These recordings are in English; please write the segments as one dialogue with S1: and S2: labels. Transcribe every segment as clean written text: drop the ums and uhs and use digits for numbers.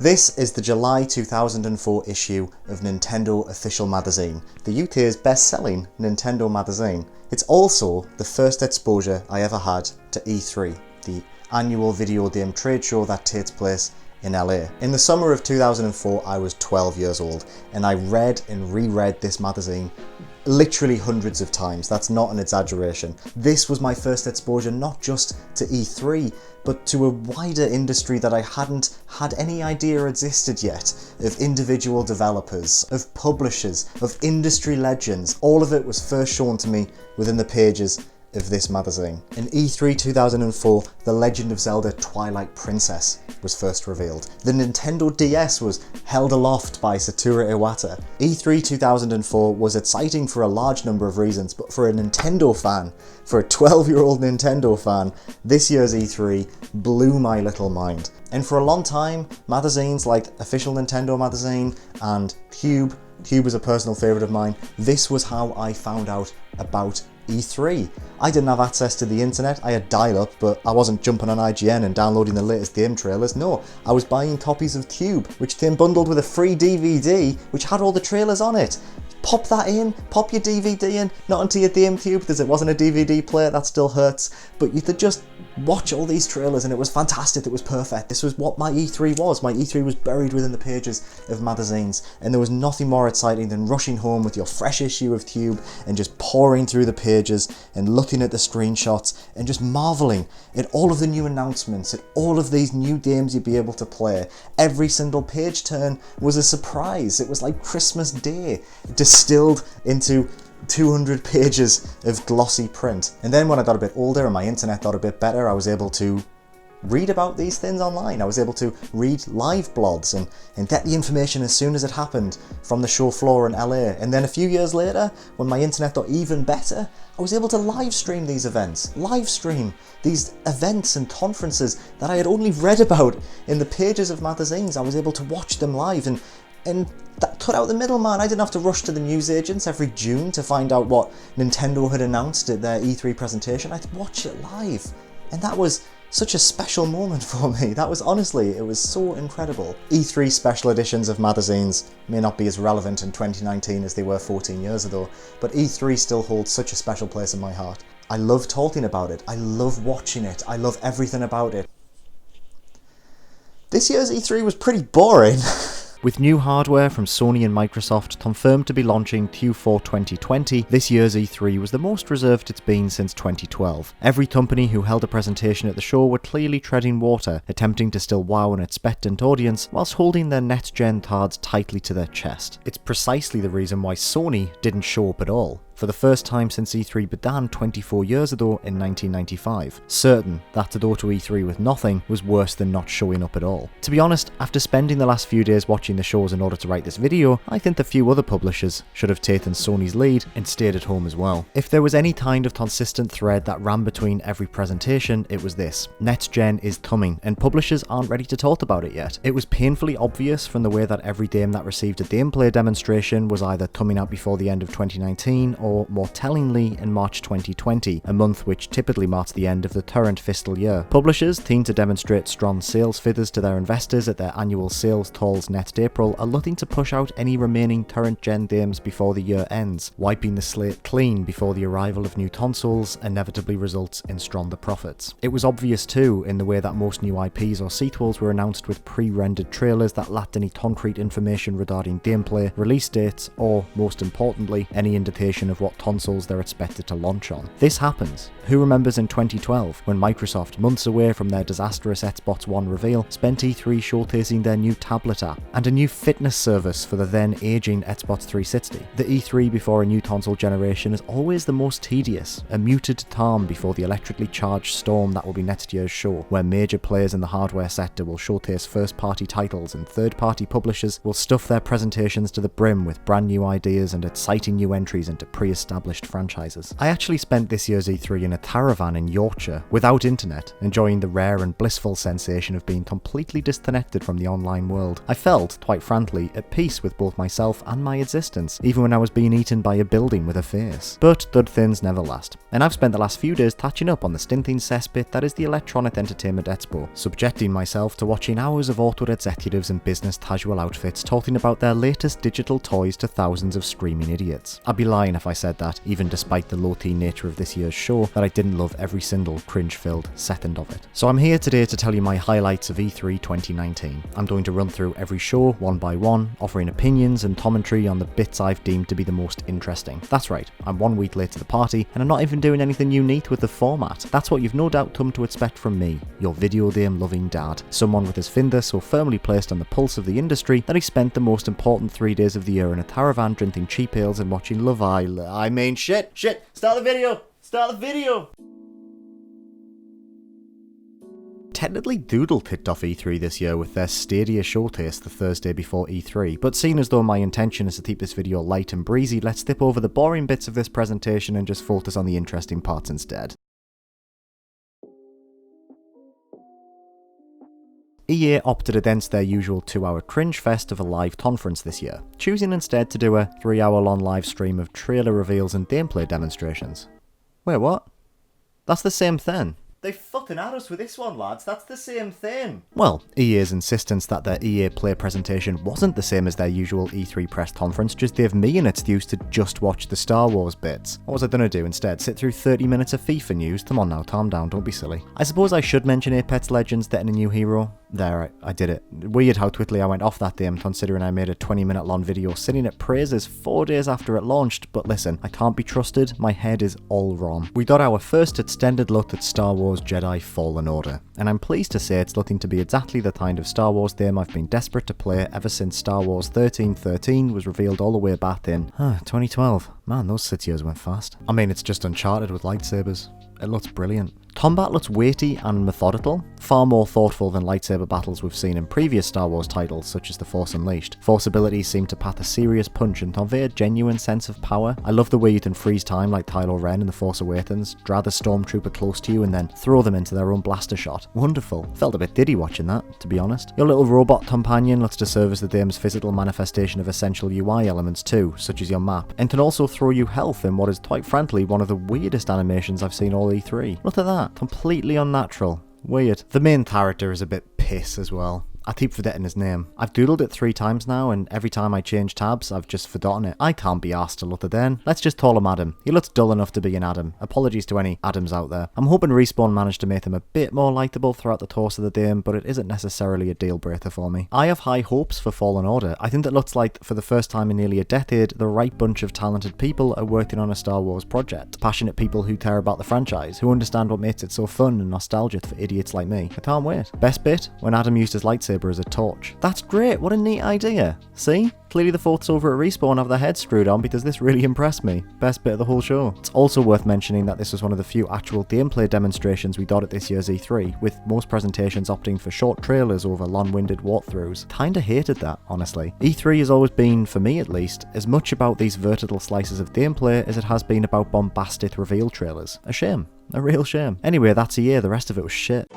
S1: This is the July 2004 issue of Nintendo Official Magazine, the UK's best-selling Nintendo magazine. It's also the first exposure I ever had to E3, the annual video game trade show that takes place in LA. In the summer of 2004, I was 12 years old, and I read and reread this magazine literally hundreds of times. That's not an exaggeration. This was my first exposure not just to E3, but to a wider industry that I hadn't had any idea existed yet, of individual developers, of publishers, of industry legends. All of it was first shown to me within the pages of this magazine. In E3 2004, The Legend of Zelda Twilight Princess was first revealed. The Nintendo DS was held aloft by Satoru Iwata. E3 2004 was exciting for a large number of reasons, but for a Nintendo fan, for a 12-year-old Nintendo fan, this year's E3 blew my little mind. And for a long time, magazines like Official Nintendo Magazine and Cube was a personal favourite of mine. This was how I found out about E3. I didn't have access to the internet. I had dial-up, but I wasn't jumping on IGN and downloading the latest game trailers. No, I was buying copies of Cube, which came bundled with a free DVD, which had all the trailers on it. Pop that in, pop your DVD in, not onto your GameCube, because it wasn't a DVD player, that still hurts, but you could just watch all these trailers and it was fantastic, it was perfect. This was what my E3 was. My E3 was buried within the pages of magazines, and there was nothing more exciting than rushing home with your fresh issue of Cube and just pouring through the pages and looking at the screenshots and just marveling at all of the new announcements, at all of these new games you'd be able to play. Every single page turn was a surprise. It was like Christmas Day, distilled into 200 pages of glossy print. And then when I got a bit older and my internet got a bit better, I was able to read about these things online. I was able to read live blogs and get the information as soon as it happened from the show floor in LA. And then a few years later, when my internet got even better, I was able to live stream these events. Live stream these events and conferences that I had only read about in the pages of magazines. I was able to watch them live, and that cut out the middleman. I didn't have to rush to the newsagents every June to find out what Nintendo had announced at their E3 presentation. I could watch it live. And that was such a special moment for me. That was honestly, it was so incredible. E3 special editions of magazines may not be as relevant in 2019 as they were 14 years ago, but E3 still holds such a special place in my heart. I love talking about it. I love watching it. I love everything about it. This year's E3 was pretty boring. With new hardware from Sony and Microsoft confirmed to be launching Q4 2020, this year's E3 was the most reserved it's been since 2012. Every company who held a presentation at the show were clearly treading water, attempting to still wow an expectant audience whilst holding their next-gen cards tightly to their chest. It's precisely the reason why Sony didn't show up at all, for the first time since E3 began 24 years ago in 1995. Certain that to go to E3 with nothing was worse than not showing up at all. To be honest, after spending the last few days watching the shows in order to write this video, I think the few other publishers should have taken Sony's lead and stayed at home as well. If there was any kind of consistent thread that ran between every presentation, it was this: next gen is coming, and publishers aren't ready to talk about it yet. It was painfully obvious from the way that every game that received a gameplay demonstration was either coming out before the end of 2019 or, more tellingly, in March 2020, a month which typically marks the end of the current fiscal year. Publishers, keen to demonstrate strong sales figures to their investors at their annual sales calls next April, are looking to push out any remaining current-gen games before the year ends. Wiping the slate clean before the arrival of new consoles inevitably results in stronger profits. It was obvious too in the way that most new IPs or sequels were announced with pre-rendered trailers that lacked any concrete information regarding gameplay, release dates, or, most importantly, any indication of what consoles they're expected to launch on. This happens. Who remembers in 2012, when Microsoft, months away from their disastrous Xbox One reveal, spent E3 showcasing their new tablet app and a new fitness service for the then aging Xbox 360. The E3 before a new console generation is always the most tedious, a muted calm before the electrically charged storm that will be next year's show, where major players in the hardware sector will showcase first-party titles and third-party publishers will stuff their presentations to the brim with brand new ideas and exciting new entries into pre-established franchises. I actually spent this year's E3 in a caravan in Yorkshire, without internet, enjoying the rare and blissful sensation of being completely disconnected from the online world. I felt, quite frankly, at peace with both myself and my existence, even when I was being eaten by a building with a face. But good things never last, and I've spent the last few days catching up on the stinking cesspit that is the Electronic Entertainment Expo, subjecting myself to watching hours of awkward executives in business casual outfits talking about their latest digital toys to thousands of screaming idiots. I'd be lying if I said that, even despite the low-key nature of this year's show, that I didn't love every single cringe-filled second of it. So I'm here today to tell you my highlights of E3 2019. I'm going to run through every show one by one, offering opinions and commentary on the bits I've deemed to be the most interesting. That's right, I'm 1 week late to the party, and I'm not even doing anything unique with the format. That's what you've no doubt come to expect from me, your video game loving dad, someone with his finger so firmly placed on the pulse of the industry that he spent the most important 3 days of the year in a caravan drinking cheap ales and watching Love Island. I mean shit, start the video! Technically Doodle kicked off E3 this year with their Stadia showcase the Thursday before E3, but seeing as though my intention is to keep this video light and breezy, let's skip over the boring bits of this presentation and just focus on the interesting parts instead. EA opted against their usual 2-hour cringe fest of a live conference this year, choosing instead to do a 3-hour-long live stream of trailer reveals and gameplay demonstrations. Wait, what? That's the same thing. They fucking had us with this one, lads. That's the same thing. Well, EA's insistence that their EA Play presentation wasn't the same as their usual E3 press conference just gave me an excuse to just watch the Star Wars bits. What was I gonna do instead? Sit through 30 minutes of FIFA news? Come on now, calm down, don't be silly. I suppose I should mention Apex Legends getting a new hero. There, I did it. Weird how quickly I went off that game considering I made a 20-minute long video sitting at praises 4 days after it launched, but listen, I can't be trusted, my head is all wrong. We got our first extended look at Star Wars Jedi Fallen Order, and I'm pleased to say it's looking to be exactly the kind of Star Wars game I've been desperate to play ever since Star Wars 1313 was revealed all the way back in 2012. Man, those 6 years went fast. I mean, it's just Uncharted with lightsabers. It looks brilliant. Combat looks weighty and methodical, far more thoughtful than lightsaber battles we've seen in previous Star Wars titles such as The Force Unleashed. Force abilities seem to pack a serious punch and convey a genuine sense of power. I love the way you can freeze time like Kylo Ren in The Force Awakens, drag the stormtrooper close to you and then throw them into their own blaster shot. Wonderful. Felt a bit diddy watching that, to be honest. Your little robot companion looks to serve as the game's physical manifestation of essential UI elements too, such as your map, and can also throw you health in what is quite frankly one of the weirdest animations I've seen all E3. Look at that. Completely unnatural. Weird. The main character is a bit piss as well. I keep forgetting his name. I've doodled it 3 times now, and every time I change tabs, I've just forgotten it. I can't be asked to look at then. Let's just call him Adam. He looks dull enough to be an Adam. Apologies to any Adams out there. I'm hoping Respawn managed to make him a bit more likeable throughout the course of the game, but it isn't necessarily a deal breaker for me. I have high hopes for Fallen Order. I think it looks like, for the first time in nearly a decade, the right bunch of talented people are working on a Star Wars project. Passionate people who care about the franchise, who understand what makes it so fun and nostalgic for idiots like me. I can't wait. Best bit? When Adam used his lightsaber as a torch. That's great, what a neat idea. See? Clearly the folks over at Respawn have their heads screwed on because this really impressed me. Best bit of the whole show. It's also worth mentioning that this was one of the few actual gameplay demonstrations we got at this year's E3, with most presentations opting for short trailers over long-winded walkthroughs. Kinda hated that, honestly. E3 has always been, for me at least, as much about these vertical slices of gameplay as it has been about bombastic reveal trailers. A shame. A real shame. Anyway, that's a year, the rest of it was shit.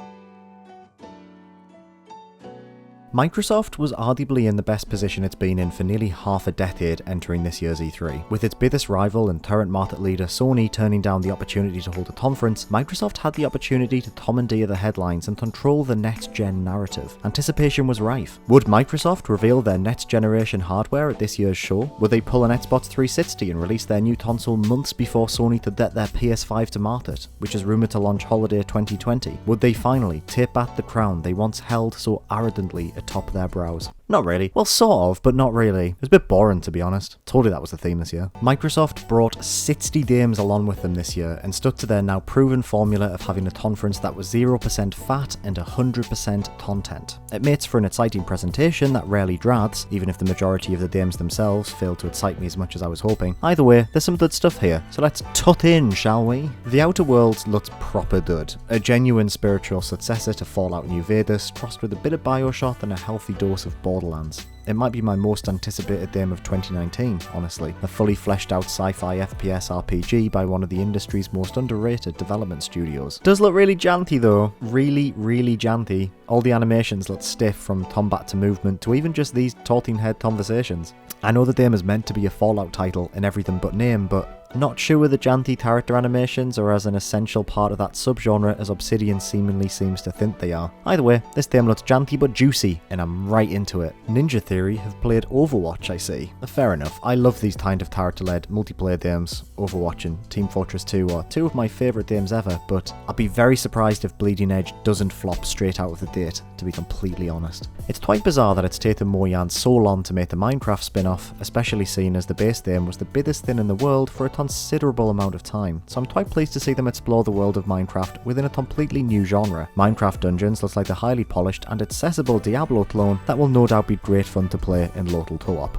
S1: Microsoft was arguably in the best position it's been in for nearly half a decade entering this year's E3. With its biggest rival and current market leader Sony turning down the opportunity to hold a conference, Microsoft had the opportunity to commandeer the headlines and control the next-gen narrative. Anticipation was rife. Would Microsoft reveal their next-generation hardware at this year's show? Would they pull an Xbox 360 and release their new console months before Sony could get their PS5 to market, which is rumoured to launch holiday 2020? Would they finally take back the crown they once held so arrogantly atop their brows? Not really. Well, sort of, but not really. It was a bit boring, to be honest. Told you that was the theme this year. Microsoft brought 60 games along with them this year and stuck to their now proven formula of having a conference that was 0% fat and 100% content. It makes for an exciting presentation that rarely drags, even if the majority of the games themselves failed to excite me as much as I was hoping. Either way, there's some good stuff here, so let's tut in, shall we? The Outer Worlds looked proper good. A genuine spiritual successor to Fallout New Vegas, crossed with a bit of Bioshock and a healthy dose of Borderlands. It might be my most anticipated game of 2019, honestly. A fully fleshed out sci-fi FPS RPG by one of the industry's most underrated development studios. Does look really janty though, really janty. All the animations look stiff, from combat to movement to even just these talking head conversations. I know the game is meant to be a Fallout title in everything but name, but not sure the janty character animations are as an essential part of that subgenre as Obsidian seemingly seems to think they are. Either way, this game looks janty but juicy, and I'm right into it. Ninja Theory have played Overwatch, I see. Fair enough, I love these kind of character-led multiplayer games. Overwatch and Team Fortress 2 are two of my favourite games ever, but I'd be very surprised if Bleeding Edge doesn't flop straight out of the gate, to be completely honest. It's quite bizarre that it's taken Mojang so long to make the Minecraft spin-off, especially seeing as the base game was the biggest thing in the world for a considerable amount of time, so I'm quite pleased to see them explore the world of Minecraft within a completely new genre. Minecraft Dungeons looks like a highly polished and accessible Diablo clone that will no doubt be great fun to play in local co-op.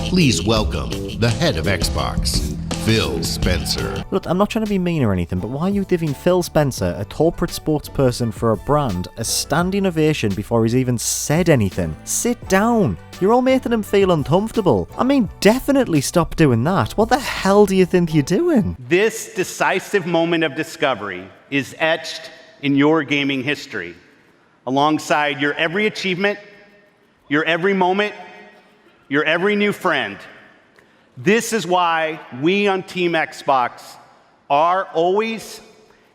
S2: Please welcome the head of Xbox, Phil Spencer.
S1: Look, I'm not trying to be mean or anything, but why are you giving Phil Spencer, a corporate spokesperson for a brand, a standing ovation before he's even said anything? Sit down! You're all making him feel uncomfortable. I mean, definitely stop doing that. What the hell do you think you're doing?
S3: This decisive moment of discovery is etched in your gaming history, alongside your every achievement, your every moment, your every new friend. This is why we on Team Xbox are always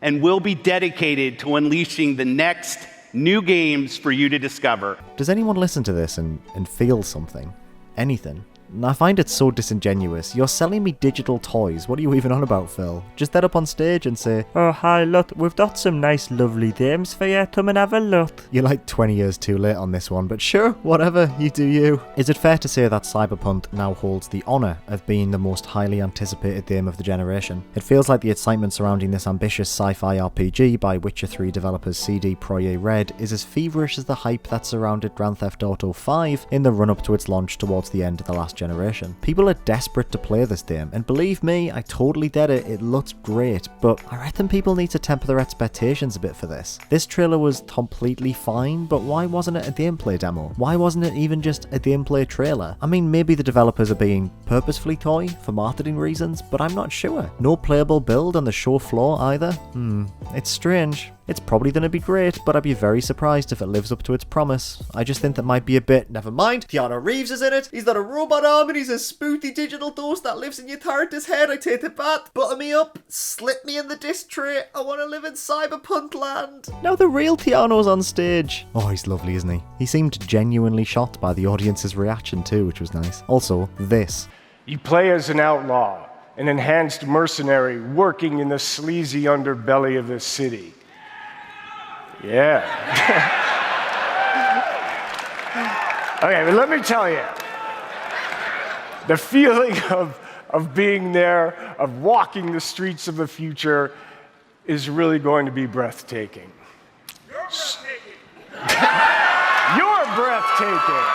S3: and will be dedicated to unleashing the next new games for you to discover.
S1: Does anyone listen to this and feel something? Anything? I find it so disingenuous. You're selling me digital toys. What are you even on about, Phil? Just get up on stage and say, "Oh, hi, look, we've got some nice, lovely games for you. Come and have a look." You're like 20 years too late on this one, but sure, whatever, you do you. Is it fair to say that Cyberpunk now holds the honour of being the most highly anticipated game of the generation? It feels like the excitement surrounding this ambitious sci-fi RPG by Witcher 3 developers CD Projekt Red is as feverish as the hype that surrounded Grand Theft Auto 5 in the run-up to its launch towards the end of the last generation. People are desperate to play this game, and believe me, I totally get it, it looks great, but I reckon people need to temper their expectations a bit for this. This trailer was completely fine, but why wasn't it a gameplay demo? Why wasn't it even just a gameplay trailer? I mean, maybe the developers are being purposefully coy for marketing reasons, but I'm not sure. No playable build on the show floor either? It's strange. It's probably going to be great, but I'd be very surprised if it lives up to its promise. I just think that might be a bit, never mind, Keanu Reeves is in it, he's not a robot arm, and he's a spooky digital ghost that lives in your character's head. I take it back, butter me up, slip me in the disc tray, I want to live in Cyberpunk land. Now the real Keanu's on stage. Oh, he's lovely, isn't he? He seemed genuinely shocked by the audience's reaction too, which was nice. Also, this.
S4: You play as an outlaw, an enhanced mercenary working in the sleazy underbelly of the city. Yeah. Okay, but let me tell you, the feeling of being there, of walking the streets of the future, is really going to be breathtaking. You're breathtaking.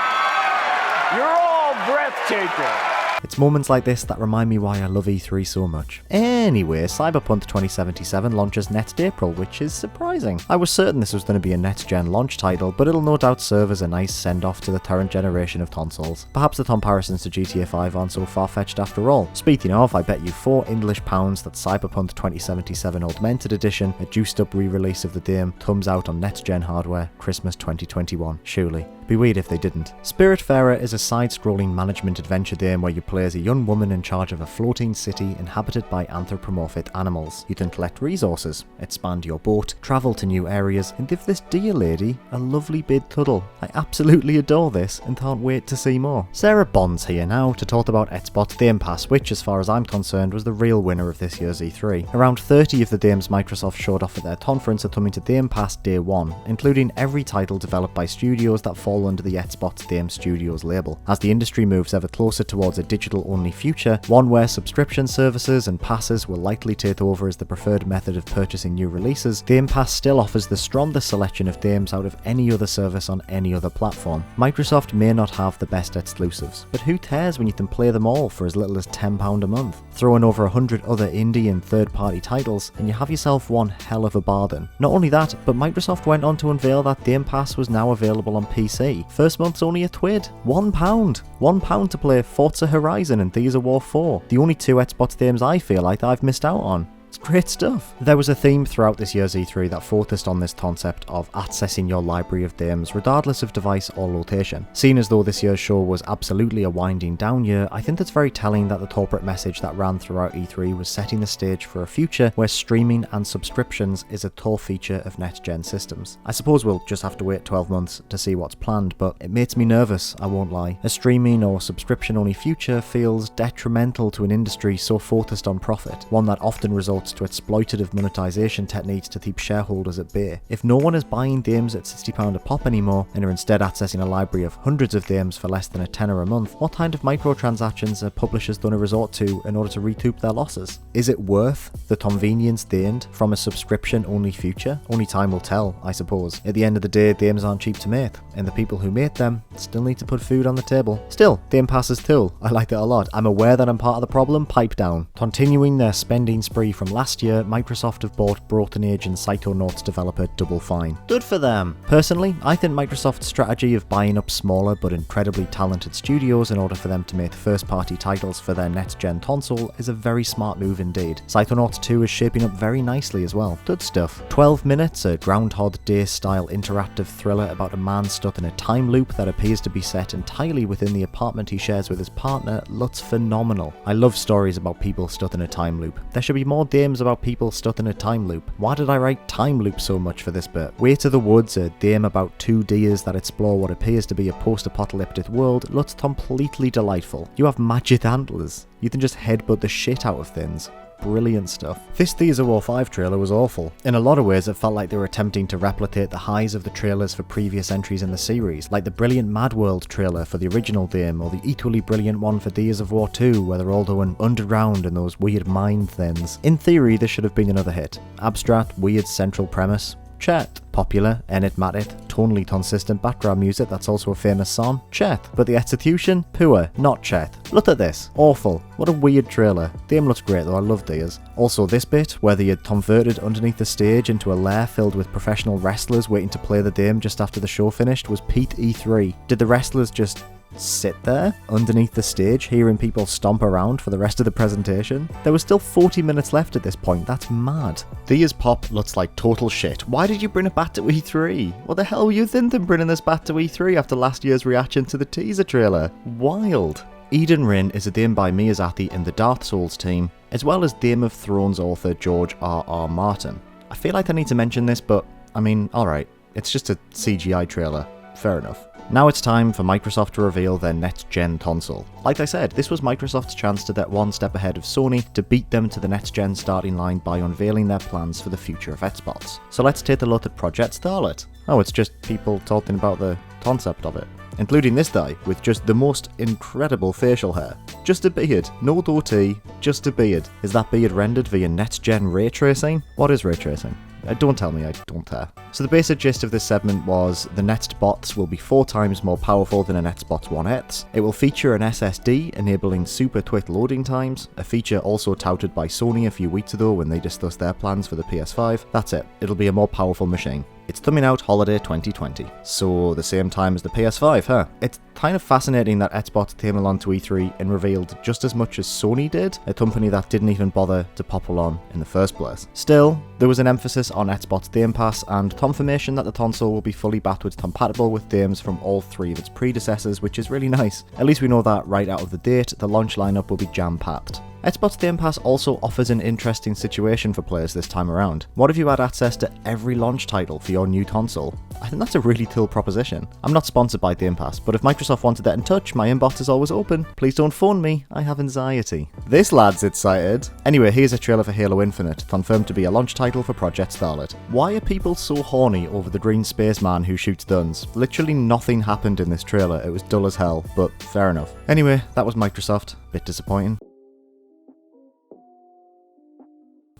S4: You're all breathtaking.
S1: It's moments like this that remind me why I love E3 so much. Anyway, Cyberpunk 2077 launches next April, which is surprising. I was certain this was going to be a next-gen launch title, but it'll no doubt serve as a nice send-off to the current generation of consoles. Perhaps the comparisons to GTA 5 aren't so far-fetched after all. Speaking of, I bet you £4 that Cyberpunk 2077 Augmented Edition, a juiced-up re-release of the game, comes out on next-gen hardware Christmas 2021, surely. Be weird if they didn't. Spiritfarer is a side-scrolling management adventure game where you play as a young woman in charge of a floating city inhabited by anthropomorphic animals. You can collect resources, expand your boat, travel to new areas, and give this dear lady a lovely big cuddle. I absolutely adore this and can't wait to see more. Sarah Bond's here now to talk about Xbox Game Pass, which, as far as I'm concerned, was the real winner of this year's E3. Around 30 of the games Microsoft showed off at their conference are coming to Game Pass day one, including every title developed by studios that fall fall under the Xbox Game Studios label. As the industry moves ever closer towards a digital-only future, one where subscription services and passes will likely take over as the preferred method of purchasing new releases, Game Pass still offers the strongest selection of games out of any other service on any other platform. Microsoft may not have the best exclusives, but who cares when you can play them all for as little as £10 a month? Throw in over 100 other indie and third-party titles, and you have yourself one hell of a bargain. Not only that, but Microsoft went on to unveil that Game Pass was now available on PC. First month's only a twid. £1. £1 to play Forza Horizon and Gears of War 4. The only two Xbox games I feel like I've missed out on. It's great stuff. There was a theme throughout this year's E3 that focused on this concept of accessing your library of games regardless of device or location. Seeing as though this year's show was absolutely a winding down year, I think it's very telling that the corporate message that ran throughout E3 was setting the stage for a future where streaming and subscriptions is a core feature of next-gen systems. I suppose we'll just have to wait 12 months to see what's planned, but it makes me nervous, I won't lie. A streaming or subscription-only future feels detrimental to an industry so focused on profit, one that often results to exploitative monetization techniques to keep shareholders at bay. If no one is buying games at £60 a pop anymore, and are instead accessing a library of hundreds of games for less than a tenner a month, what kind of microtransactions are publishers going to resort to in order to recoup their losses? Is it worth the convenience gained from a subscription-only future? Only time will tell, I suppose. At the end of the day, games aren't cheap to make, and the people who make them still need to put food on the table. Still, Game Pass is cool. I like it a lot. I'm aware that I'm part of the problem. Pipe down. Continuing their spending spree from last year, Microsoft have bought Broken Age and Psychonauts developer Double Fine. Good for them. Personally, I think Microsoft's strategy of buying up smaller but incredibly talented studios in order for them to make first-party titles for their next-gen console is a very smart move indeed. Psychonauts 2 is shaping up very nicely as well. Good stuff. 12 Minutes, a Groundhog Day-style interactive thriller about a man stuck in a time loop that appears to be set entirely within the apartment he shares with his partner, looks phenomenal. I love stories about people stuck in a time loop. There should be more games about people stuck in a time loop. Why did I write time loop so much for this bit? Way to the Woods, a game about two deers that explore what appears to be a post-apocalyptic world, looks completely delightful. You have magic antlers. You can just headbutt the shit out of things. Brilliant stuff. This Gears of War 5 trailer was awful. In a lot of ways, it felt like they were attempting to replicate the highs of the trailers for previous entries in the series, like the brilliant Mad World trailer for the original game, or the equally brilliant one for Gears of War 2, where they're all going underground and those weird mind things. In theory, this should have been another hit. Abstract, weird central premise. Chet. Popular, enigmatic, tonally consistent background music that's also a famous song. Chet. But the execution? Poor. Not Chet. Look at this. Awful. What a weird trailer. Game looks great though, I love Gears. Also this bit, where they had converted underneath the stage into a lair filled with professional wrestlers waiting to play the game just after the show finished, was peak E3. Did the wrestlers just sit there underneath the stage hearing people stomp around for the rest of the presentation? There was still 40 minutes left at this point. That's mad. Gears Pop looks like total shit. Why did you bring it back to E3? What the hell were you thinking bringing this back to E3 after last year's reaction to the teaser trailer? Wild. Eden Ring is a game by Miyazaki and the Dark Souls team, as well as Game of Thrones author George R.R. Martin. I feel like I need to mention this, but I mean, alright, it's just a CGI trailer. Fair enough. Now it's time for Microsoft to reveal their next-gen console. Like I said, this was Microsoft's chance to get one step ahead of Sony to beat them to the next-gen starting line by unveiling their plans for the future of Xbox. So let's take a look at Project Starlet. Oh, it's just people talking about the concept of it. Including this guy, with just the most incredible facial hair. Just a beard, no goatee, just a beard. Is that beard rendered via next-gen ray tracing? What is ray tracing? Don't tell me, I don't care. So the basic gist of this segment was the next bots will be 4 times more powerful than an Xbox One X. It will feature an SSD enabling super quick loading times, a feature also touted by Sony a few weeks ago when they discussed their plans for the PS5. That's it, it'll be a more powerful machine. It's coming out holiday 2020, so the same time as the PS5, huh? It's kind of fascinating that Xbox came along to E3 and revealed just as much as Sony did, a company that didn't even bother to pop along in the first place. Still, there was an emphasis on Xbox Game Pass and confirmation that the console will be fully backwards compatible with games from all 3 of its predecessors, which is really nice. At least we know that right out of the gate, the launch lineup will be jam-packed. Xbox Game Pass also offers an interesting situation for players this time around. What if you had access to every launch title for your new console? I think that's a really cool proposition. I'm not sponsored by Game Pass, but if Microsoft Microsoft wanted to get in touch, my inbox is always open. Please don't phone me, I have anxiety. This lad's excited. Anyway, here's a trailer for Halo Infinite, confirmed to be a launch title for Project Starlet. Why are people so horny over the green spaceman who shoots guns? Literally nothing happened in this trailer, it was dull as hell, but fair enough. Anyway, that was Microsoft. Bit disappointing.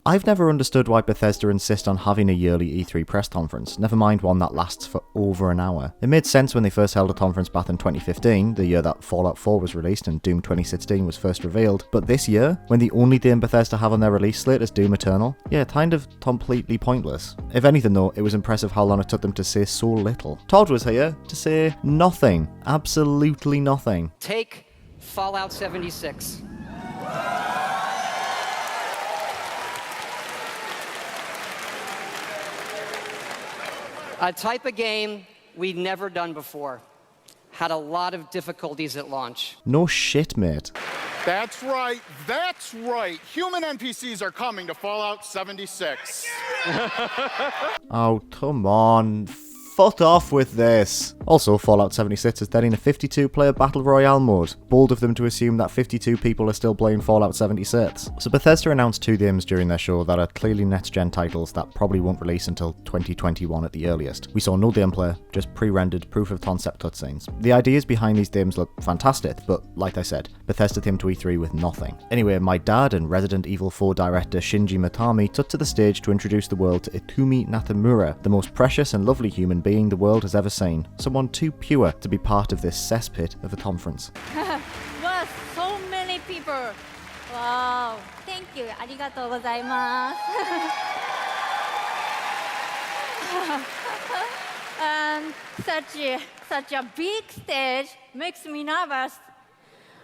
S1: I've never understood why Bethesda insist on having a yearly E3 press conference, never mind one that lasts for over an hour. It made sense when they first held a conference back in 2015, the year that Fallout 4 was released and Doom 2016 was first revealed, but this year, when the only game Bethesda have on their release slate is Doom Eternal, yeah, kind of completely pointless. If anything though, it was impressive how long it took them to say so little. Todd was here to say nothing. Absolutely nothing.
S5: Take Fallout 76. A type of game we'd never done before. Had a lot of difficulties at launch.
S1: No shit, mate.
S6: That's right, that's right. Human NPCs are coming to Fallout 76.
S1: Oh, come on. Fuck off with this. Also, Fallout 76 is then in a 52-player Battle Royale mode. Bold of them to assume that 52 people are still playing Fallout 76. So Bethesda announced 2 games during their show that are clearly next-gen titles that probably won't release until 2021 at the earliest. We saw no gameplay, just pre-rendered proof-of-concept cutscenes. The ideas behind these games look fantastic, but like I said, Bethesda came to E3 with nothing. Anyway, my dad and Resident Evil 4 director Shinji Mikami took to the stage to introduce the world to Ikumi Natamura, the most precious and lovely human being the world has ever seen. Someone too pure to be part of this cesspit of a conference.
S7: Wow, so many people. Wow, thank you. ありがとうございます。And such a big stage makes me nervous.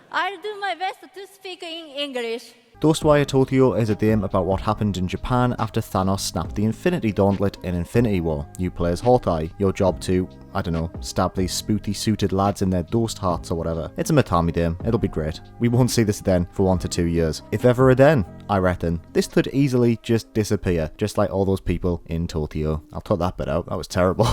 S7: I'll do my best to speak in English.
S1: Ghostwire Tokyo is a game about what happened in Japan after Thanos snapped the Infinity Gauntlet in Infinity War. You play as Hawkeye, your job to, I don't know, stab these spooky suited lads in their ghost hearts or whatever. It's a Mikami game, it'll be great. We won't see this then for 1 to 2 years. If ever again, I reckon. This could easily just disappear, just like all those people in Tokyo. I'll cut that bit out, that was terrible.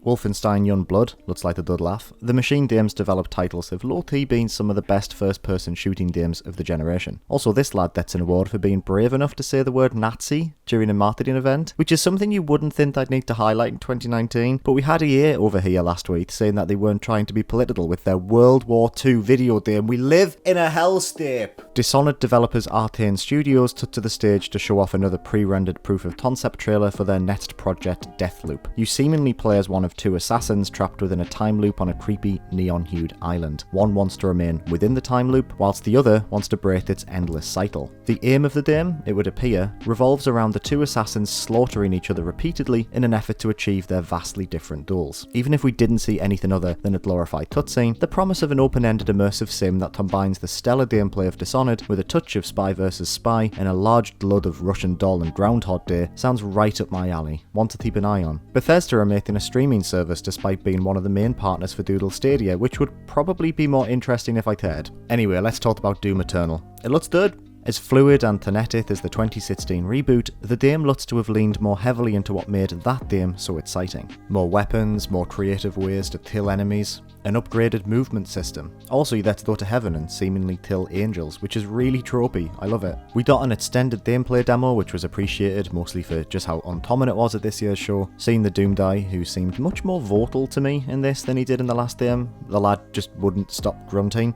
S1: Wolfenstein Youngblood looks like a good laugh. The Machine Games developed titles have low-key been some of the best first-person shooting games of the generation. Also, this lad gets an award for being brave enough to say the word Nazi during a marketing event, which is something you wouldn't think I'd need to highlight in 2019, but we had EA over here last week saying that they weren't trying to be political with their World War II video game. We live in a hellscape. Dishonored developers Arcane Studios took to the stage to show off another pre-rendered proof-of-concept trailer for their next project, Deathloop. You seemingly play as one of 2 assassins trapped within a time loop on a creepy, neon-hued island. One wants to remain within the time loop, whilst the other wants to break its endless cycle. The aim of the game, it would appear, revolves around the 2 assassins slaughtering each other repeatedly in an effort to achieve their vastly different goals. Even if we didn't see anything other than a glorified cutscene, the promise of an open-ended immersive sim that combines the stellar gameplay of Dishonored with a touch of Spy vs Spy and a large glut of Russian Doll and Groundhog Day sounds right up my alley. One to keep an eye on. Bethesda are making a streaming service despite being one of the main partners for Doodle Stadia, which would probably be more interesting if I cared. Anyway, let's talk about Doom Eternal. It looks good. As fluid and kinetic as the 2016 reboot, the game looks to have leaned more heavily into what made that game so exciting. More weapons, more creative ways to kill enemies, an upgraded movement system. Also, you get to go to heaven and seemingly kill angels, which is really tropey. I love it. We got an extended gameplay demo, which was appreciated, mostly for just how uncommon it was at this year's show. Seeing the Doom guy, who seemed much more vocal to me in this than he did in the last game. The lad just wouldn't stop grunting.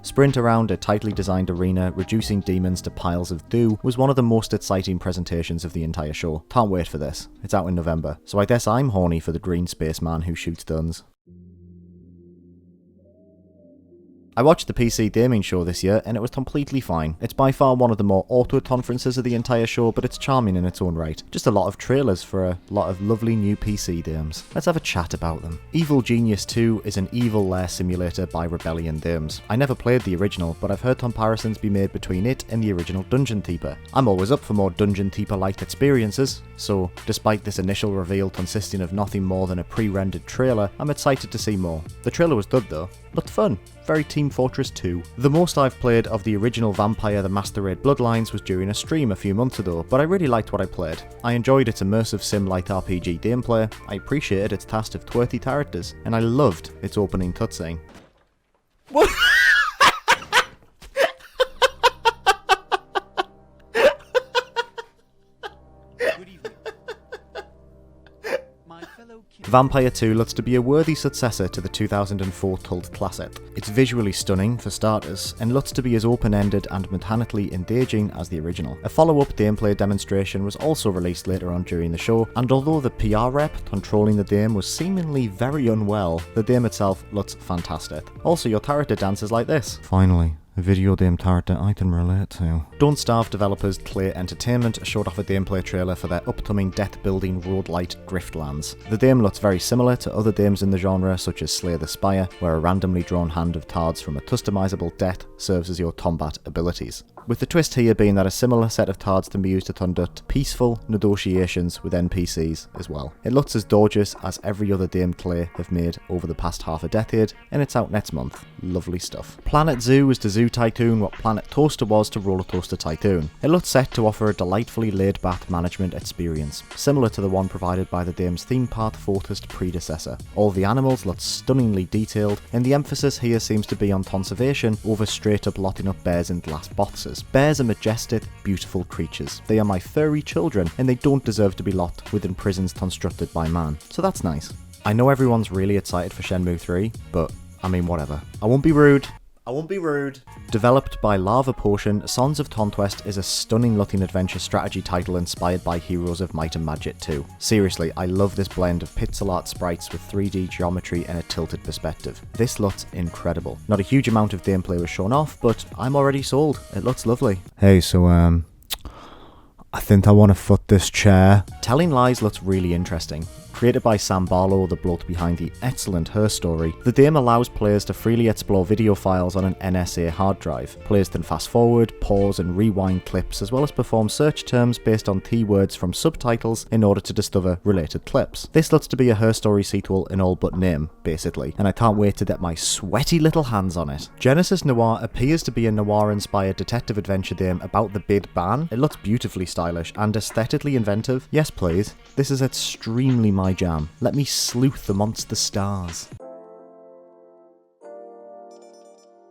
S1: Sprint around a tightly designed arena, reducing demons to piles of goo, was one of the most exciting presentations of the entire show. Can't wait for this. It's out in November, so I guess I'm horny for the green spaceman who shoots guns. I watched the PC gaming show this year and it was completely fine. It's by far one of the more awkward conferences of the entire show, but it's charming in its own right. Just a lot of trailers for a lot of lovely new PC games. Let's have a chat about them. Evil Genius 2 is an evil lair simulator by Rebellion Games. I never played the original, but I've heard comparisons be made between it and the original Dungeon Keeper. I'm always up for more Dungeon Keeper-like experiences, so despite this initial reveal consisting of nothing more than a pre-rendered trailer, I'm excited to see more. The trailer was good though. looked fun. Very Team Fortress 2. The most I've played of the original Vampire the Master Raid Bloodlines was during a stream a few months ago, but I really liked what I played. I enjoyed its immersive sim-like RPG gameplay, I appreciated its cast of twerthy characters, and I loved its opening cutscene. What? Vampire 2 looks to be a worthy successor to the 2004 cult classic. It's visually stunning, for starters, and looks to be as open-ended and mechanically engaging as the original. A follow-up gameplay demonstration was also released later on during the show, and although the PR rep controlling the game was seemingly very unwell, the game itself looks fantastic. Also, your character dances like this. Finally, a video game character I can relate to. Don't Starve developers Clay Entertainment showed off a gameplay trailer for their upcoming death-building roguelite Griftlands. The game looks very similar to other games in the genre, such as Slay the Spire, where a randomly drawn hand of cards from a customizable deck serves as your combat abilities. With the twist here being that a similar set of cards can be used to conduct peaceful negotiations with NPCs as well. It looks as gorgeous as every other game Clay have made over the past half a decade, and it's out next month. Lovely stuff. Planet Zoo is to Zoo Tycoon what Planet Toaster was to Roller Coaster Tycoon. It looks set to offer a delightfully laid-back management experience, similar to the one provided by the game's theme park-focused predecessor. All the animals look stunningly detailed, and the emphasis here seems to be on conservation over straight-up locking up bears in glass boxes. Bears are majestic, beautiful creatures. They are my furry children, and they don't deserve to be locked within prisons constructed by man. So that's nice. I know everyone's really excited for Shenmue 3, but I mean whatever. I won't be rude. Developed by Lava Potion, Sons of Conquest is a stunning looking adventure strategy title inspired by Heroes of Might and Magic 2. Seriously, I love this blend of pixel art sprites with 3D geometry and a tilted perspective. This looks incredible. Not a huge amount of gameplay was shown off, but I'm already sold. It looks lovely. Hey, so I think I want to foot this chair. Telling Lies looks really interesting. Created by Sam Barlow, the bloke behind the excellent Her Story, the game allows players to freely explore video files on an NSA hard drive. Players can fast forward, pause and rewind clips, as well as perform search terms based on keywords from subtitles in order to discover related clips. This looks to be a Her Story sequel in all but name, basically, and I can't wait to get my sweaty little hands on it. Genesis Noir appears to be a noir-inspired detective adventure game about the Big Ban. It looks beautifully stylish and aesthetically inventive. Yes please, this is extremely my jam. Let me sleuth amongst the stars.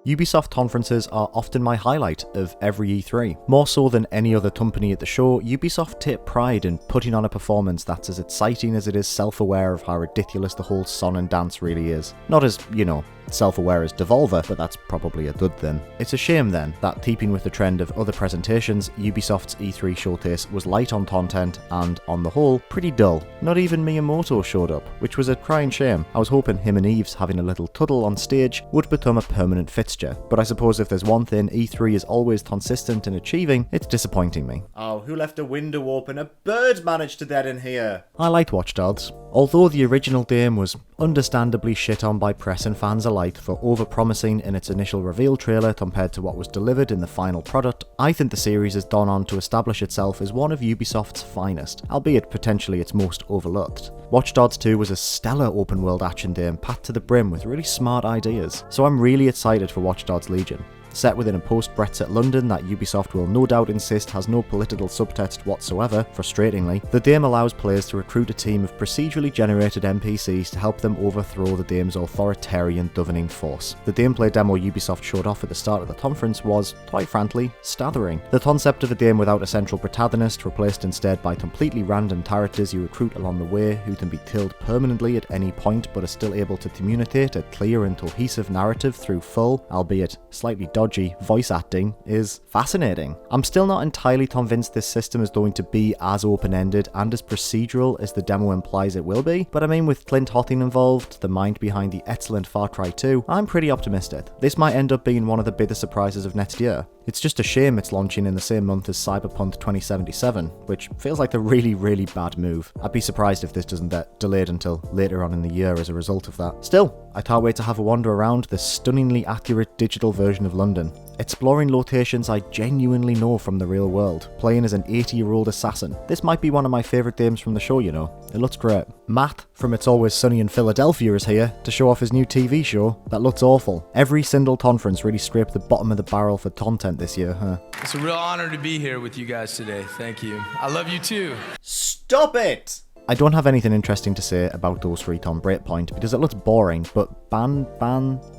S1: Ubisoft conferences are often my highlight of every E3. More so than any other company at the show, Ubisoft take pride in putting on a performance that's as exciting as it is self-aware of how ridiculous the whole song and dance really is. Not as, you know, self-aware as Devolver, but that's probably a good thing. It's a shame then that, keeping with the trend of other presentations, Ubisoft's E3 showcase was light on content and, on the whole, pretty dull. Not even Miyamoto showed up, which was a crying shame. I was hoping him and Eves having a little tuddle on stage would become a permanent fixture, but I suppose if there's one thing E3 is always consistent in achieving, it's disappointing me. Oh, who left a window open? A bird managed to get in here! I liked Watch Dogs. Although the original game was understandably shit on by press and fans alike for over-promising in its initial reveal trailer compared to what was delivered in the final product, I think the series has gone on to establish itself as one of Ubisoft's finest, albeit potentially its most overlooked. Watch Dogs 2 was a stellar open-world action game packed to the brim with really smart ideas, so I'm really excited for Watch Dogs Legion. Set within a post-Brexit London that Ubisoft will no doubt insist has no political subtext whatsoever, frustratingly, the game allows players to recruit a team of procedurally generated NPCs to help them overthrow the game's authoritarian governing force. The gameplay demo Ubisoft showed off at the start of the conference was, quite frankly, staggering. The concept of a game without a central protagonist, replaced instead by completely random characters you recruit along the way who can be killed permanently at any point but are still able to communicate a clear and cohesive narrative through full, albeit slightly dodgy, voice acting, is fascinating. I'm still not entirely convinced this system is going to be as open-ended and as procedural as the demo implies it will be, but I mean, with Clint Hotting involved, the mind behind the excellent Far Cry 2, I'm pretty optimistic. This might end up being one of the biggest surprises of next year. It's just a shame it's launching in the same month as Cyberpunk 2077, which feels like a really, really bad move. I'd be surprised if this doesn't get delayed until later on in the year as a result of that. Still, I can't wait to have a wander around this stunningly accurate digital version of London. exploring locations I genuinely know from the real world, playing as an 80-year-old assassin. This might be one of my favourite games from the show, you know. It looks great. Matt from It's Always Sunny in Philadelphia is here to show off his new TV show that looks awful. Every single conference really scraped the bottom of the barrel for content this year, huh?
S8: It's a real honor to be here with you guys today. Thank you. I love you too.
S1: Stop it! I don't have anything interesting to say about those three on Breakpoint because it looks boring, but Ban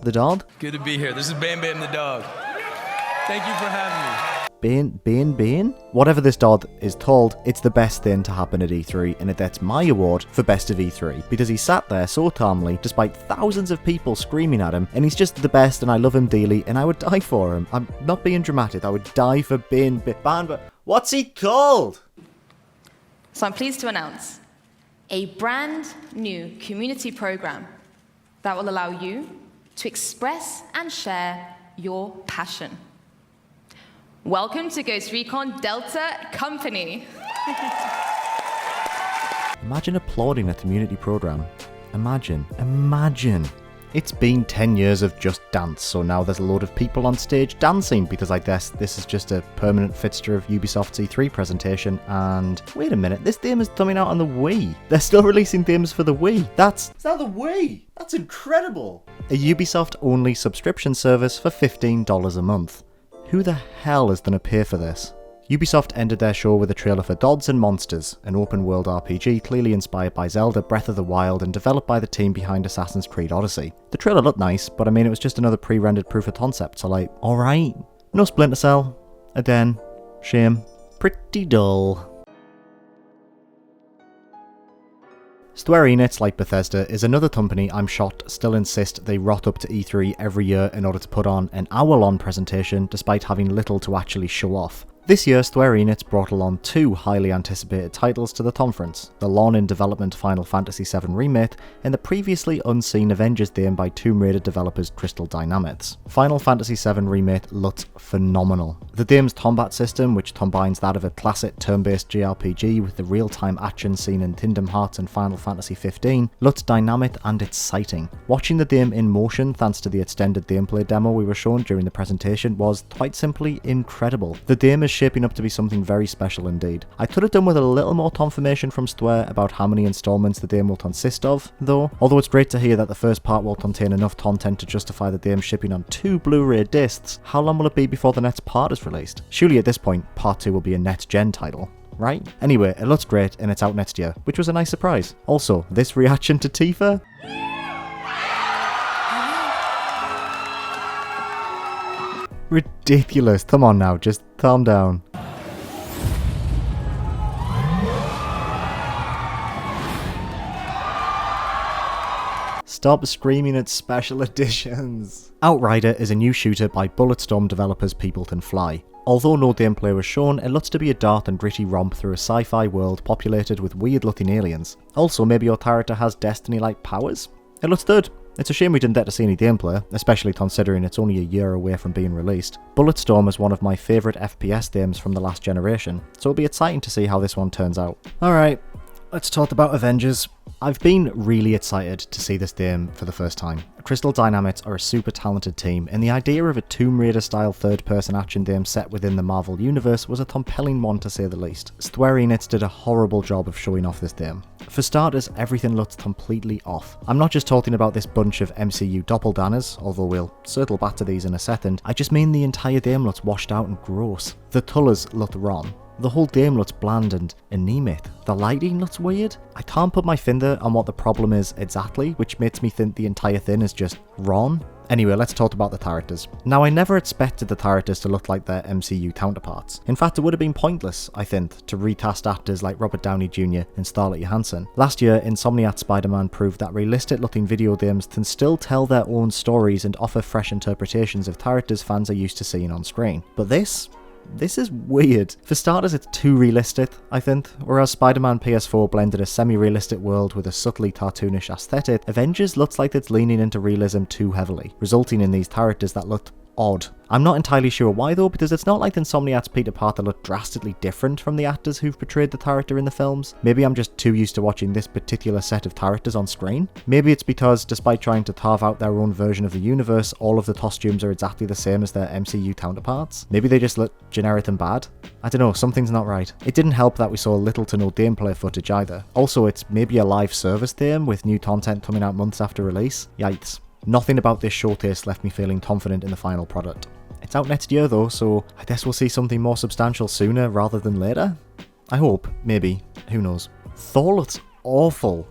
S1: the dog?
S8: Good to be here. This is Bam Bam the dog. Thank you for having me.
S1: Bane? Whatever this dog is told, it's the best thing to happen at E3, and it gets my award for Best of E3, because he sat there so calmly, despite thousands of people screaming at him, and he's just the best, and I love him dearly, and I would die for him. I'm not being dramatic, I would die for Ban, but what's he called?
S9: So I'm pleased to announce a brand new community program that will allow you to express and share your passion. Welcome to Ghost Recon Delta Company.
S1: Imagine applauding a community program. Imagine. It's been 10 years of Just Dance, so now there's a load of people on stage dancing, because I guess this is just a permanent fixture of Ubisoft's E3 presentation, and wait a minute, this game is coming out on the Wii. They're still releasing games for the Wii. Is that the Wii? That's incredible. A Ubisoft-only subscription service for $15 a month. Who the hell is going to pay for this? Ubisoft ended their show with a trailer for Gods and Monsters, an open-world RPG clearly inspired by Zelda Breath of the Wild and developed by the team behind Assassin's Creed Odyssey. The trailer looked nice, but I mean it was just another pre-rendered proof of concept, so like, alright. No Splinter Cell. Again. Shame. Pretty dull. Square Enix, like Bethesda, is another company I'm shocked still insist they rot up to E3 every year in order to put on an hour-long presentation despite having little to actually show off. This year, Square Enix brought along two highly anticipated titles to the conference, the long-in-development Final Fantasy VII Remake and the previously unseen Avengers game by Tomb Raider developers Crystal Dynamics. Final Fantasy VII Remake looked phenomenal. The game's combat system, which combines that of a classic turn-based JRPG with the real-time action seen in Kingdom Hearts and Final Fantasy XV, looked dynamic and exciting. Watching the game in motion, thanks to the extended gameplay demo we were shown during the presentation, was quite simply incredible. The game is shaping up to be something very special indeed. I could have done with a little more confirmation from Square about how many installments the game will consist of, though. Although it's great to hear that the first part will contain enough content to justify the game shipping on 2 Blu-ray discs, how long will it be before the next part is released? Surely at this point, part 2 will be a next-gen title, right? Anyway, it looks great and it's out next year, which was a nice surprise. Also, this reaction to Tifa? Ridiculous. Come on now, just calm down. Stop screaming at special editions. Outrider is a new shooter by Bulletstorm developers People Can Fly. Although no gameplay was shown, it looks to be a dark and gritty romp through a sci-fi world populated with weird-looking aliens. Also, maybe your character has Destiny-like powers? It looks good. It's a shame we didn't get to see any gameplay, especially considering it's only a year away from being released. Bulletstorm is one of my favourite FPS games from the last generation, so it'll be exciting to see how this one turns out. Alright, let's talk about Avengers. I've been really excited to see this game for the first time. Crystal Dynamics are a super talented team, and the idea of a Tomb Raider style third-person action game set within the Marvel universe was a compelling one to say the least. Square Enix did a horrible job of showing off this game. For starters, everything looked completely off. I'm not just talking about this bunch of MCU doppelgangers, although we'll circle back to these in a second, I just mean the entire game looks washed out and gross. The colours looked wrong. The whole game looks bland and anemic. The lighting looks weird. I can't put my finger on what the problem is exactly, which makes me think the entire thing is just wrong. Anyway, let's talk about the characters. Now, I never expected the characters to look like their MCU counterparts. In fact, it would have been pointless, I think, to recast actors like Robert Downey Jr. and Scarlett Johansson. Last year, Insomniac's Spider-Man proved that realistic-looking video games can still tell their own stories and offer fresh interpretations of characters fans are used to seeing on screen. But this is weird. For starters, it's too realistic, I think. Whereas Spider-Man PS4 blended a semi-realistic world with a subtly cartoonish aesthetic, Avengers looks like it's leaning into realism too heavily, resulting in these characters that looked odd. I'm not entirely sure why though, because it's not like Insomniac's Peter Parker look drastically different from the actors who've portrayed the character in the films. Maybe I'm just too used to watching this particular set of characters on screen. Maybe it's because, despite trying to carve out their own version of the universe, all of the costumes are exactly the same as their MCU counterparts. Maybe they just look generic and bad. I don't know, something's not right. It didn't help that we saw little to no gameplay footage either. Also, it's maybe a live service game with new content coming out months after release. Yikes. Nothing about this showcase left me feeling confident in the final product. It's out next year though, so I guess we'll see something more substantial sooner rather than later? I hope, maybe, who knows. Thor looks awful.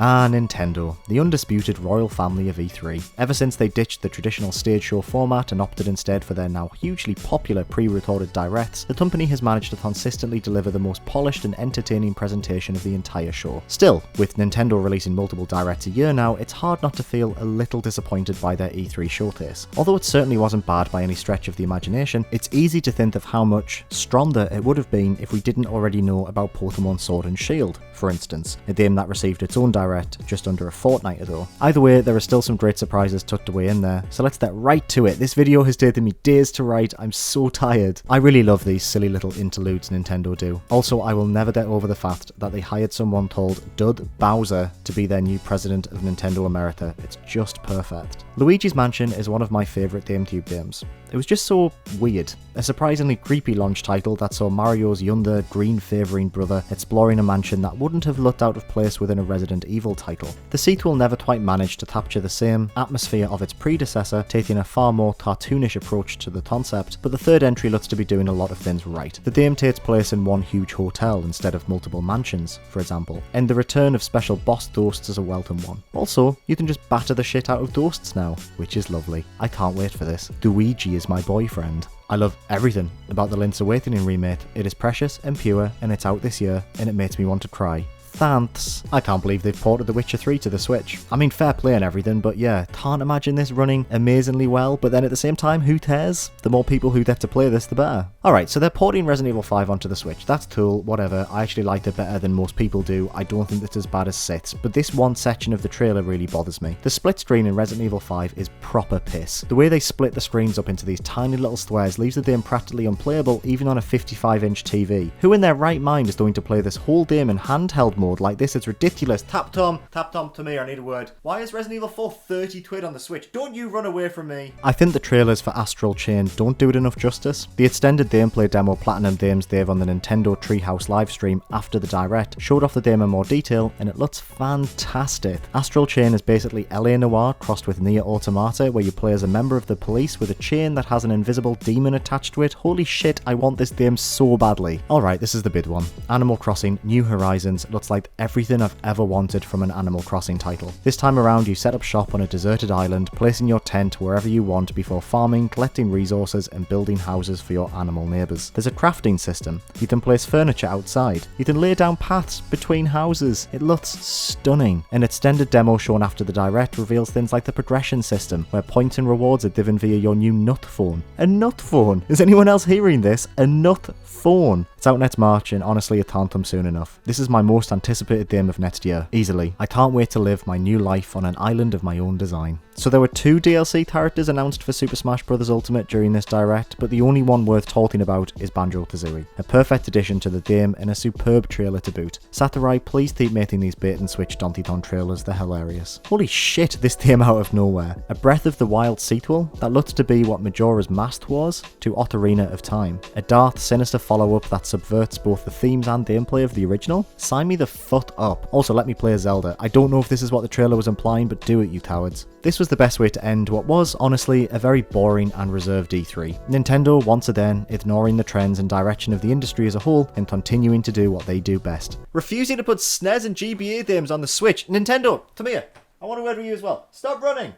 S1: Ah, Nintendo, the undisputed royal family of E3. Ever since they ditched the traditional stage show format and opted instead for their now hugely popular pre-recorded directs, the company has managed to consistently deliver the most polished and entertaining presentation of the entire show. Still, with Nintendo releasing multiple directs a year now, it's hard not to feel a little disappointed by their E3 showcase. Although it certainly wasn't bad by any stretch of the imagination, it's easy to think of how much stronger it would have been if we didn't already know about Pokemon Sword and Shield, for instance, a game that received its own direct just under a fortnight ago. Either way, there are still some great surprises tucked away in there, so let's get right to it. This video has taken me days to write, I'm so tired. I really love these silly little interludes Nintendo do. Also, I will never get over the fact that they hired someone called Dud Bowser to be their new president of Nintendo America. It's just perfect. Luigi's Mansion is one of my favourite GameCube games. It was just so weird. A surprisingly creepy launch title that saw Mario's younger, green-favouring brother exploring a mansion that wouldn't have looked out of place within a Resident Evil title. The sequel never quite managed to capture the same atmosphere of its predecessor, taking a far more cartoonish approach to the concept, but the third entry looks to be doing a lot of things right. The game takes place in one huge hotel instead of multiple mansions, for example, and the return of special boss ghosts is a welcome one. Also, you can just batter the shit out of ghosts now, which is lovely. I can't wait for this. Luigi is my boyfriend. I love everything about the Link's Awakening remake. It is precious and pure, and it's out this year, and it makes me want to cry. Thanks. I can't believe they've ported The Witcher 3 to the Switch. I mean, fair play and everything, but yeah, can't imagine this running amazingly well, but then at the same time, who cares? The more people who get to play this, the better. Alright, so they're porting Resident Evil 5 onto the Switch. That's cool, whatever. I actually liked it better than most people do. I don't think it's as bad as 6, but this one section of the trailer really bothers me. The split screen in Resident Evil 5 is proper piss. The way they split the screens up into these tiny little squares leaves the game practically unplayable even on a 55-inch TV. Who in their right mind is going to play this whole game in handheld mode like this? It's ridiculous. Tap Tom to me, I need a word. Why is Resident Evil 4 30 quid on the Switch? Don't you run away from me. I think the trailers for Astral Chain don't do it enough justice. The extended gameplay demo Platinum Games gave on the Nintendo Treehouse livestream after the direct showed off the game in more detail, and it looks fantastic. Astral Chain is basically LA Noire crossed with Nier Automata, where you play as a member of the police with a chain that has an invisible demon attached to it. Holy shit, I want this game so badly. Alright, this is the big one. Animal Crossing New Horizons looks like everything I've ever wanted from an Animal Crossing title. This time around, you set up shop on a deserted island, placing your tent wherever you want before farming, collecting resources, and building houses for your animal neighbours. There's a crafting system. You can place furniture outside. You can lay down paths between houses. It looks stunning. An extended demo shown after the direct reveals things like the progression system, where points and rewards are given via your new nut phone. A nut phone? Is anyone else hearing this? A nut phone? It's out next March, and honestly, it can't come soon enough. This is my most anticipated game of next year, easily. I can't wait to live my new life on an island of my own design. So there were 2 DLC characters announced for Super Smash Bros. Ultimate during this direct, but the only one worth talking about is Banjo-Kazooie. A perfect addition to the game and a superb trailer to boot. Sakurai, please keep making these bait and switch Donkey Kong trailers, they're hilarious. Holy shit, this came out of nowhere. A Breath of the Wild sequel that looks to be what Majora's Mask was to Ocarina of Time. A dark, sinister follow-up that subverts both the themes and gameplay of the original. Sign me the fuck up. Also, let me play as Zelda. I don't know if this is what the trailer was implying, but do it, you cowards. This was the best way to end what was, honestly, a very boring and reserved E3. Nintendo, once again, ignoring the trends and direction of the industry as a whole and continuing to do what they do best. Refusing to put SNES and GBA games on the Switch. Nintendo, come here. I want to word with you as well. Stop running.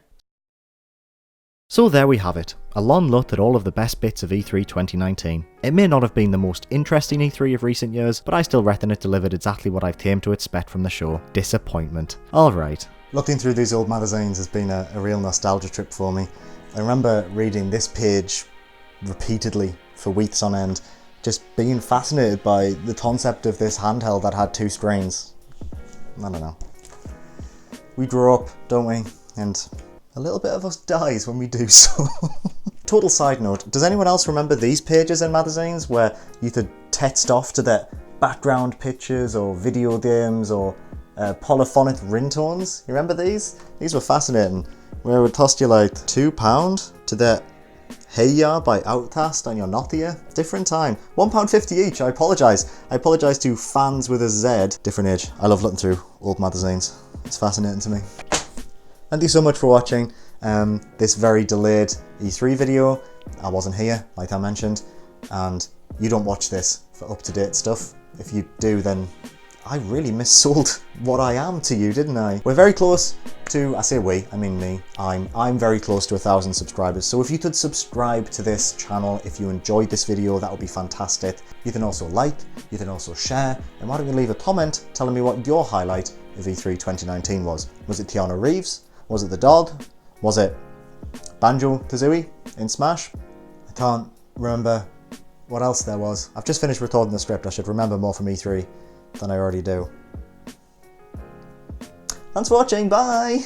S1: So there we have it, a long look at all of the best bits of E3 2019. It may not have been the most interesting E3 of recent years, but I still reckon it delivered exactly what I've came to expect from the show. Disappointment. Alright.
S10: Looking through these old magazines has been a real nostalgia trip for me. I remember reading this page repeatedly for weeks on end, just being fascinated by the concept of this handheld that had 2 screens. I don't know. We grow up, don't we? And
S1: a little bit of us dies when we do so. Total side note, does anyone else remember these pages in magazines where you could text off to their background pictures or video games or polyphonic ringtones? You remember these? These were fascinating. Where it would cost you like £2 to the Hey Ya by Outkast and you're not here. Different time. £1.50 each, I apologise. I apologise to fans with a Z. Different age. I love looking through old magazines. It's fascinating to me. Thank you so much for watching this very delayed E3 video. I wasn't here, like I mentioned, and you don't watch this for up-to-date stuff. If you do, then I really missold what I am to you, didn't I? We're very close to, I say we, I mean me, I'm very close to 1,000 subscribers. So if you could subscribe to this channel, if you enjoyed this video, that would be fantastic. You can also like, you can also share, and why don't you leave a comment telling me what your highlight of E3 2019 was. Was it Keanu Reeves? Was it the dog? Was it Banjo-Kazooie in Smash? I can't remember what else there was. I've just finished recording the script. I should remember more from E3 than I already do. Thanks for watching, bye!